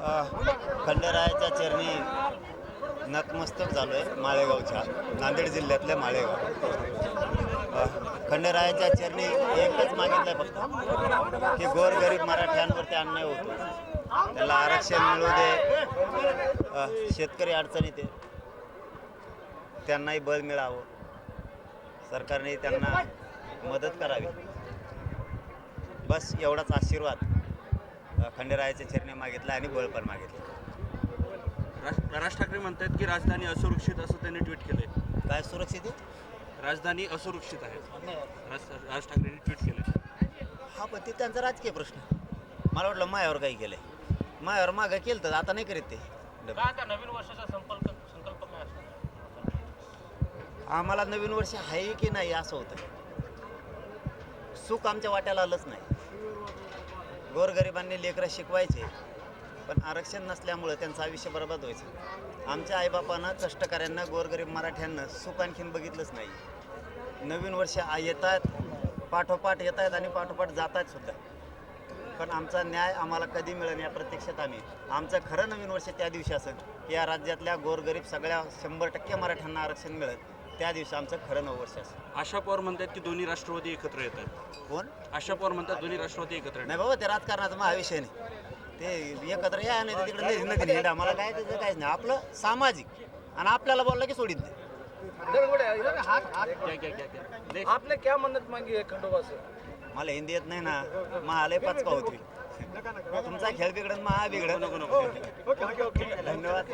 खंडेरायाच्या चरणी नतमस्तक झालो आहे माळेगावच्या, नांदेड जिल्ह्यातल्या माळेगाव. खंडेरायाच्या चरणी एकच मागितलं आहे फक्त की गोरगरीब मराठ्यांवरती अन्याय होतो, त्याला आरक्षण मिळू दे, शेतकरी अडचणीत आहे, त्यांनाही बळ मिळावं, सरकारने त्यांना मदत करावी, बस एवढाच आशीर्वाद खंडेरायाच्या चरणी मागितला आणि बळ पण मागितलं. राज ठाकरे म्हणतात की राजधानी असुरक्षित असं त्यांनी ट्विट केलंय. काय सुरक्षित आहे? राजधानी असुरक्षित आहे राज ठाकरेंनी ट्विट केलं. हा, पण ते त्यांचा राजकीय प्रश्न. मला वाटलं मायावर काही केलंय, मायावर मागं केलं तर आता नाही करीत ते. नवीन वर्षाचा संकल्प काय असतो? आम्हाला नवीन वर्ष आहे की नाही असं होतं. सुख आमच्या वाट्याला आलंच नाही. गोरगरिबांनी लेकरं शिकवायचे, पण आरक्षण नसल्यामुळं त्यांचं आयुष्य बरबाद व्हायचं. आमच्या आईबापांना, कष्टकऱ्यांना, गोरगरीब मराठ्यांना सुख आणखीन बघितलंच नाही. नवीन वर्ष येत आहेत, पाठोपाठ येत आहेत आणि पाठोपाठ जात आहेत सुद्धा, पण आमचा न्याय आम्हाला कधी मिळेल या प्रतीक्षेत आम्ही. आमचं खरं नवीन वर्ष त्या दिवशी असेल की या राज्यातल्या गोरगरीब सगळ्या 100% मराठ्यांना आरक्षण मिळेल, त्या दिवशी आमचं खरं नवं वर्ष असेल. आशा पवार म्हणतात की दोन्ही राष्ट्रवादी एकत्र येत आहेत. कोण? आशा पवार म्हणतात दोन्ही राष्ट्रवादी एकत्र येत नाही बाबा, ते राजकारणाचा महाविषय नाही. ते एकत्र या नाही तर तिकडे नदी नाही, आम्हाला काय त्याचं काहीच नाही. आपलं सामाजिक, आणि आपल्याला बोललं की सोडीत नाही. आपने क्या मन्नत मांगी है खंडोबा से? मला हिंदी येत नाही ना, महालय पाचका होती. तुमचा खेळ बिघडन महा बिघडन. नको. धन्यवाद.